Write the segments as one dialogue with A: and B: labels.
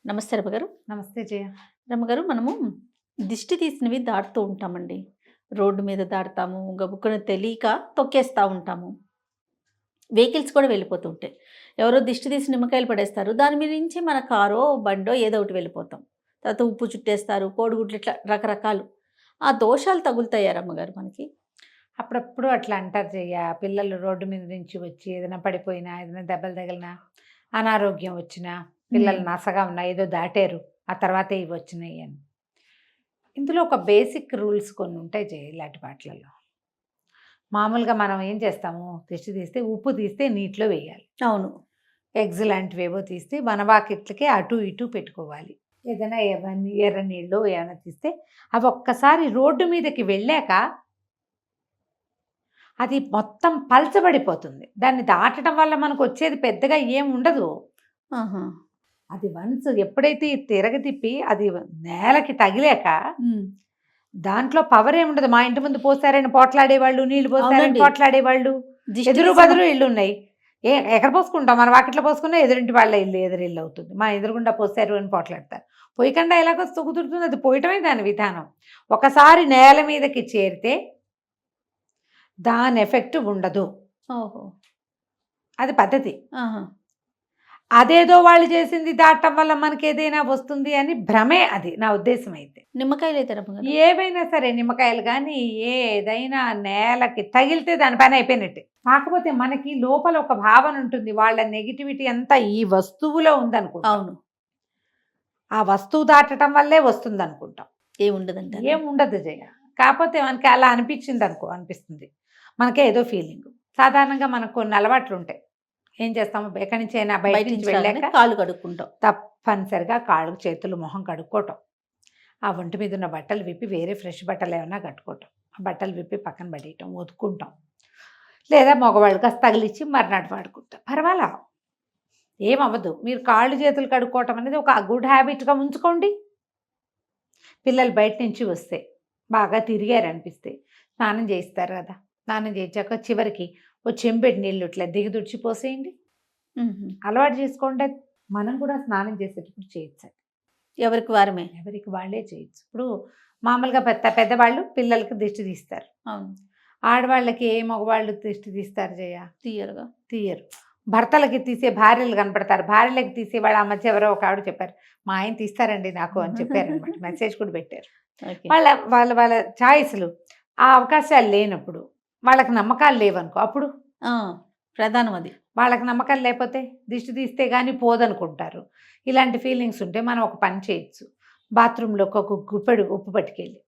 A: నమస్తే రమ్మగారు.
B: నమస్తే జయ.
A: రమ్మగారు, మనము దిష్టి తీసినవి దాటుతూ ఉంటామండి. రోడ్డు మీద దాటుతాము, గబుక్కున తెలియక తొక్కేస్తా ఉంటాము. వెహికల్స్ కూడా వెళ్ళిపోతూ ఉంటాయి. ఎవరో దిష్టి తీసి నిమ్మకాయలు పడేస్తారు. దాని మీద నుంచి మన కారో, బండో ఏదో ఒకటి వెళ్ళిపోతాం. తర్వాత ఉప్పు చుట్టేస్తారు, కోడిగుడ్లు, ఇట్లా రకరకాలు. ఆ దోషాలు తగులుతాయా రమ్మగారు మనకి?
B: అప్పుడప్పుడు అట్లా అంటారు జయ. పిల్లలు రోడ్డు మీద నుంచి వచ్చి ఏదైనా పడిపోయినా, ఏదైనా దెబ్బలు తగిలినా, అనారోగ్యం వచ్చినా, పిల్లలు నసగా ఉన్నా, ఏదో దాటారు, ఆ తర్వాత ఇవి వచ్చినాయి అని. ఇందులో ఒక బేసిక్ రూల్స్ కొన్ని ఉంటాయి జయ. ఇలాంటి వాటిలలో మామూలుగా మనం ఏం చేస్తాము, దిష్టి తీస్తే ఉప్పు తీస్తే నీటిలో వేయాలి.
A: అవును.
B: ఎగ్స్ లాంటివి ఏవో తీస్తే మన వాకిట్లకే అటు ఇటు పెట్టుకోవాలి. ఏదైనా ఎర్ర నీళ్ళు ఏమైనా తీస్తే అవి ఒక్కసారి రోడ్డు మీదకి వెళ్ళాక అది మొత్తం పల్చబడిపోతుంది. దాన్ని దాటడం వల్ల మనకు వచ్చేది పెద్దగా ఏం ఉండదు.
A: ఆహా.
B: అది వన్స్ ఎప్పుడైతే తిప్పి అది నేలకి తగిలాక దాంట్లో పవర్ ఏముండదు. మా ఇంటి ముందు పోసారని పోట్లాడేవాళ్ళు, నీళ్లు పోసారని
A: అవునండి.
B: పోట్లాడేవాళ్ళు,
A: దిష్టి
B: ఎదురు
A: తీసిన-
B: బదురు ఇల్లు ఉన్నాయి. ఎక్కడ పోసుకుంటాం? మన వాకిట్లో పోసుకున్నా ఎదురింటి వాళ్ళ ఇల్లు ఎదురిల్లు అవుతుంది. మా ఎదురుగుండా పోసారు అని పోట్లాడతారు. పోయకుండా ఎలాగో కుదురుతుంది? అది పోయటమే దాని విధానం. ఒకసారి నేల మీదకి చేరితే దాని ఎఫెక్ట్ ఉండదు.
A: ఓహో.
B: అది పద్ధతి.
A: ఆహా.
B: అదేదో వాళ్ళు చేసింది దాటం వల్ల మనకి ఏదైనా వస్తుంది అని భ్రమే. అది నా ఉద్దేశం. అయితే
A: నిమ్మకాయలు అయితే రమ్మగారు.
B: ఏవైనా సరే, నిమ్మకాయలు కానీ ఏదైనా నేలకి తగిలితే దాని పని అయిపోయినట్టే. కాకపోతే మనకి లోపల ఒక భావన ఉంటుంది, వాళ్ళ నెగిటివిటీ అంతా ఈ వస్తువులో ఉందనుకుంటాం.
A: అవును.
B: ఆ వస్తువు దాటడం వల్లే వస్తుంది అనుకుంటాం.
A: ఏముండదంట.
B: ఏముండదు జయ. కాకపోతే మనకి అలా అనిపిస్తుంది. మనకే ఏదో ఫీలింగ్. సాధారణంగా మనకు కొన్ని అలవాట్లు ఉంటాయి. ఏం చేస్తాము, ఎక్కడి నుంచి అయినా బయట నుంచి వెళ్ళాక
A: కాళ్ళు కడుక్కుంటాం.
B: తప్పనిసరిగా కాళ్ళు, చేతులు, మొహం కడుక్కోవటం. ఆ ఒంటి మీద ఉన్న బట్టలు విప్పి వేరే ఫ్రెష్ బట్టలు ఏమైనా కట్టుకోవటం. ఆ బట్టలు విప్పి పక్కన పడేయటం, ఒతుక్కుంటాం. లేదా మగవాళ్ళు కాస్త తగిలిచ్చి మర్నాడు వాడుకుంటాం. పర్వాలా, ఏమవ్వదు. మీరు కాళ్ళు చేతులు కడుక్కోవటం అనేది ఒక గుడ్ హ్యాబిట్గా ఉంచుకోండి. పిల్లలు బయట నుంచి వస్తే బాగా తిరిగారనిపిస్తే స్నానం చేయిస్తారు కదా, స్నానం చేయించాక చివరికి ఓ చెంబెడి నీళ్ళు ఇట్లా దిగదుడిచి పోసేయండి. అలవాటు చేసుకోండి. అది మనం కూడా స్నానం చేసేటప్పుడు చేయొచ్చు.
A: ఎవరికి వారమే.
B: ఎవరికి వాళ్ళే చేయొచ్చు. ఇప్పుడు మామూలుగా పెద్దవాళ్ళు పిల్లలకి దిష్టి తీస్తారు.
A: అవును.
B: ఆడవాళ్ళకి మగవాళ్ళు దిష్టి తీస్తారు జయ?
A: తీయరు.
B: భర్తలకి తీసే భార్యలు కనపడతారు. భార్యలకి తీసే వాళ్ళు ఆ మధ్య ఎవరో ఒక ఆవిడ చెప్పారు, మా ఆయన తీస్తారండి నాకు అని చెప్పారు అనమాట. మెసేజ్ కూడా పెట్టారు. వాళ్ళ వాళ్ళ వాళ్ళ ఛాయిస్లు. ఆ అవకాశాలు లేనప్పుడు, వాళ్ళకి నమ్మకాలు లేవనుకో, అప్పుడు
A: ప్రధానం అది.
B: వాళ్ళకి నమ్మకాలు లేకపోతే దిష్టి తీస్తే కానీ పోదనుకుంటారు. ఇలాంటి ఫీలింగ్స్ ఉంటే మనం ఒక పని చేయొచ్చు. బాత్రూంలో ఒక గుప్పెడు ఉప్పు పట్టుకెళ్ళి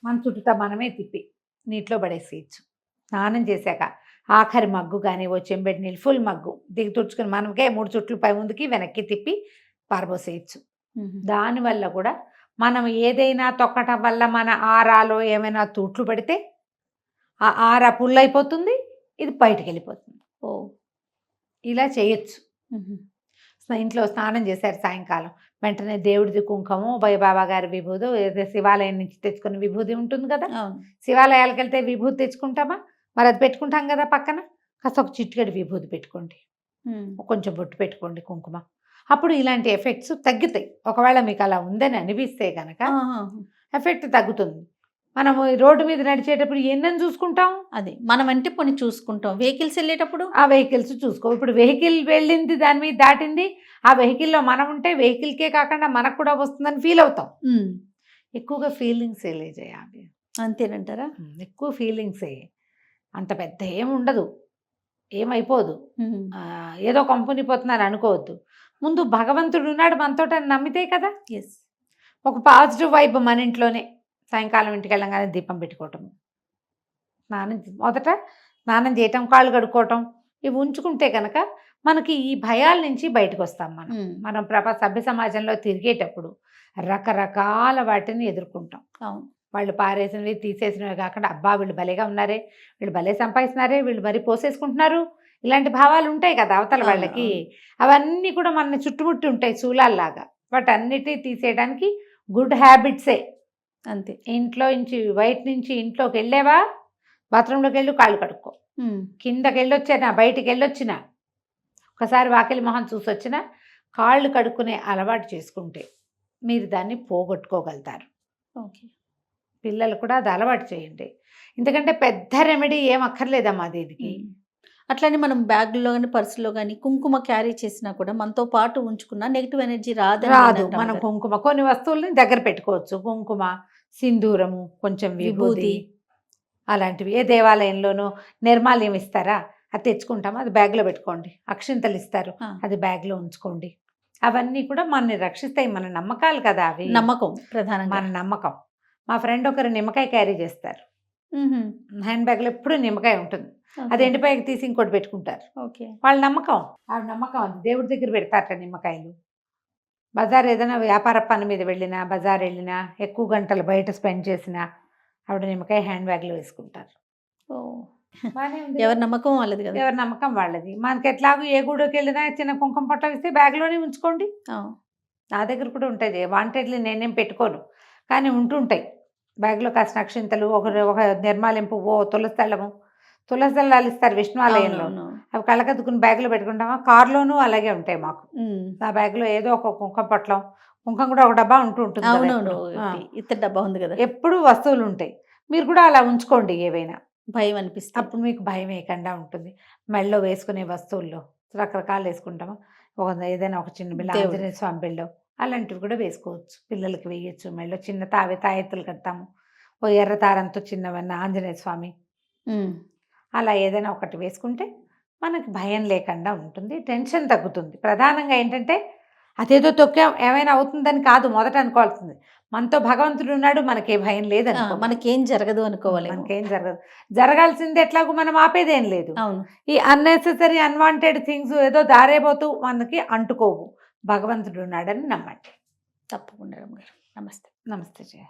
B: మన చుట్టూ మనమే తిప్పి నీటిలో పడేసేయచ్చు. స్నానం చేశాక ఆఖరి మగ్గు కానీ ఓ చెంబెడి నీళ్ళు ఫుల్ మగ్గు దిగి తుడుచుకొని మనకే 3 చుట్లు పై ముందుకి వెనక్కి తిప్పి పారబోసేయచ్చు. దానివల్ల కూడా మనం ఏదైనా తొక్కటం వల్ల మన ఆరాలో ఏమైనా తూట్లు పడితే ఆ ఆరా పుల్లైపోతుంది, ఇది బయటికి వెళ్ళిపోతుంది. ఇలా చేయొచ్చు. ఇంట్లో స్నానం చేశారు సాయంకాలం, వెంటనే దేవుడిది కుంకుమ, బాబా గారి విభూది, ఏదో శివాలయం నుంచి తెచ్చుకున్న విభూది ఉంటుంది కదా. శివాలయాలకు వెళ్తే విభూతి తెచ్చుకుంటామా, మరి అది పెట్టుకుంటాం కదా పక్కన. కాస్త ఒక చిటికెడు విభూతి పెట్టుకోండి, కొంచెం బొట్టు పెట్టుకోండి, కుంకుమ. అప్పుడు ఇలాంటి ఎఫెక్ట్స్ తగ్గుతాయి. ఒకవేళ మీకు అలా ఉందని అనిపిస్తే కనుక ఎఫెక్ట్ తగ్గుతుంది. మనము రోడ్డు మీద నడిచేటప్పుడు ఎన్నని చూసుకుంటాం,
A: అది మనం అంటే కొన్ని చూసుకుంటాం. వెహికల్స్ వెళ్ళేటప్పుడు
B: ఆ వెహికల్స్ చూసుకో. ఇప్పుడు వెహికల్ వెళ్ళింది, దాని మీద దాటింది, ఆ వెహికల్లో మనం ఉంటే వెహికల్కే కాకుండా మనకు కూడా వస్తుందని ఫీల్ అవుతాం. ఎక్కువగా ఫీలింగ్స్ చేయాలి.
A: అంతేనంటారా?
B: ఎక్కువ ఫీలింగ్సే. అంత పెద్ద ఏముండదు, ఏమైపోదు. ఏదో కంపెనీ పోతున్నారు అనుకోవద్దు. ముందు భగవంతుడు ఉన్నాడు మనతో అని నమ్మితే కదా. ఒక పాజిటివ్ వైబ్ మన ఇంట్లోనే. సాయంకాలం ఇంటికి వెళ్ళగానే దీపం పెట్టుకోవటం, మొదట స్నానం చేయటం, కాళ్ళు కడుక్కోవటం, ఇవి ఉంచుకుంటే కనుక మనకి ఈ భయాల నుంచి బయటకు వస్తాం. మనం సభ్య సమాజంలో తిరిగేటప్పుడు రకరకాల వాటిని ఎదుర్కొంటాం. వాళ్ళు పారేసినవి తీసేసినవి కాకుండా, అబ్బా వీళ్ళు భలేగా ఉన్నారే, వీళ్ళు భలే సంపాదిస్తున్నారే, వీళ్ళు మరి పోసేసుకుంటున్నారు, ఇలాంటి భావాలు ఉంటాయి కదా అవతల వాళ్ళకి. అవన్నీ కూడా మన చుట్టుముట్టి ఉంటాయి శూలాల్లాగా. వాటన్నిటినీ తీసేయడానికి గుడ్ హ్యాబిట్సే.
A: అంతే.
B: ఇంట్లో నుంచి బయట నుంచి ఇంట్లోకి వెళ్ళావా, బాత్రూంలోకి వెళ్ళి కాళ్ళు కడుక్కో. కిందకి వెళ్ళొచ్చినా, బయటికి వెళ్ళొచ్చినా, ఒకసారి వాకిలి మొహం చూసి వచ్చినా కాళ్ళు కడుక్కునే అలవాటు చేసుకుంటే మీరు దాన్ని పోగొట్టుకోగలుగుతారు.
A: ఓకే.
B: పిల్లలు కూడా అది అలవాటు చేయండి. ఎందుకంటే పెద్ద రెమెడీ ఏం అక్కర్లేదమ్మా దీనికి.
A: అట్లనే మనం బ్యాగ్‌లో గాని, పర్సులో గాని కుంకుమ క్యారీ చేసినా కూడా మనతో పాటు ఉంచుకున్న నెగెటివ్ ఎనర్జీ రాదని
B: రాదు.
A: విన్నాను
B: మనం
A: అమ్మగారు.
B: కుంకుమ కొన్ని వస్తువుల్ని దగ్గర పెట్టుకోవచ్చు. కుంకుమ, సింధూరము, కొంచెం విభూది
A: విభూది.
B: అలాంటివి. ఏ దేవాలయంలోనూ నిర్మాల్యం ఇస్తారా? అది తెచ్చుకుంటామా? అది బ్యాగ్‌లో పెట్టుకోండి. అక్షింతలు ఇస్తారు.
A: ఆ!
B: అది బ్యాగ్‌లో ఉంచుకోండి. అవన్నీ కూడా మనల్ని రక్షిస్తాయి. మన నమ్మకాలు కదా అవి.
A: నమ్మకం ప్రధానంగా.
B: మన నమ్మకం. మా ఫ్రెండ్ ఒకరు నిమ్మకాయ క్యారీ చేస్తారు.
A: హుహు.
B: హ్యాండ్ బ్యాగ్‌లో ఎప్పుడూ నిమ్మకాయ ఉంటుంది. అది
A: ఓకే.
B: ఎండిపోయాక తీసి ఇంకోటి పెట్టుకుంటారు.
A: ఓకే.
B: వాళ్ళ నమ్మకం. ఆవిడ నమ్మకం అది. దేవుడి దగ్గర పెడతారట నిమ్మకాయలు. బజార్ ఏదైనా వ్యాపార పని మీద వెళ్ళినా, బజార్ వెళ్ళినా, ఎక్కువ గంటలు బయట స్పెండ్ చేసినా ఆవిడ నిమ్మకాయ హ్యాండ్ బ్యాగ్‌లో వేసుకుంటారు.
A: ఓహ్!
B: బానే ఉంది.
A: ఎవరి నమ్మకం వాళ్ళది కదా!
B: ఎవరి నమ్మకం వాళ్ళది. మనకి ఎట్లాగో ఏ గుడికి వెళ్ళినా చిన్న కుంకుమ పట్టం ఇస్తే బ్యాగ్‌లోనే ఉంచుకోండి.
A: ఆ!
B: నా దగ్గర కూడా ఉంటుంది. వాంటెడ్లీ నేనేం పెట్టుకోను. కానీ ఉంటుంటాయి. బ్యాగ్‌లో కాసిన అక్షింతలు, ఒక నిర్మాల్యం పువ్వో, తులసి దళము. తులసి దళాలు ఇస్తారు విష్ణు ఆలయంలో.
A: అవునవును.
B: అవి కళ్ళకద్దుకుని బ్యాగ్‌లో పెట్టుకుంటామా? కార్‌లోనూ అలాగే ఉంటాయి మాకు.
A: హ్మ్.
B: నా బ్యాగ్‌లో ఏదో ఒక కుంకుమ పొట్లం, కుంకుమ కూడా ఒక డబ్బా ఉంటుంది కదా
A: అవునవును.
B: ఎప్పుడు. ఆ!
A: ఇత్తడి డబ్బా ఉంది కదా!
B: ఎప్పుడూ వస్తువులు ఉంటాయి. మీరు కూడా అలా ఉంచుకోండి ఏవైనా.
A: భయం అనిపిస్తే.
B: అప్పుడు మీకు భయం వేయకుండా ఉంటుంది. మెడలో వేసుకునే వస్తువుల్లో రకరకాలు వేసుకుంటాము. ఏదైనా ఒక చిన్న బిళ్ళ,
A: దేవుడు.
B: ఆంజనేయ స్వామి బిళ్ళో అలాంటివి కూడా వేసుకోవచ్చు. పిల్లలకి వేయొచ్చు. మెడలో చిన్న తాయెత్తులు కడతాము. ఓ ఎర్ర దారంతో చిన్నవన్న ఆంజనేయ స్వామి
A: హ్మ్.
B: అలా ఏదైనా ఒకటి వేసుకుంటే మనకి భయం లేకుండా ఉంటుంది. టెన్షన్ తగ్గుతుంది. ప్రధానంగా ఏంటంటే అదేదో తొక్కాం ఏమైనా అవుతుందని కాదు మొదట అనుకోవాల్సింది. మనతో భగవంతుడు ఉన్నాడు. మనకే భయం
A: ఆ!
B: లేదనుకో.
A: మనకేం జరగదు అనుకోవాలేమో.
B: మనకేం జరగదు. జరగాల్సింది ఎట్లాగో మనం ఆపేదేం లేదు.
A: అవును.
B: ఈ అన్నెసెసరీ అన్వాంటెడ్ థింగ్స్ ఏదో దారేపోతూ మనకి అంటుకోవు. భగవంతుడు ఉన్నాడని నమ్మండి.
A: తప్పకుండా రమ్మగారు. నమస్తే.
B: నమస్తే జయ.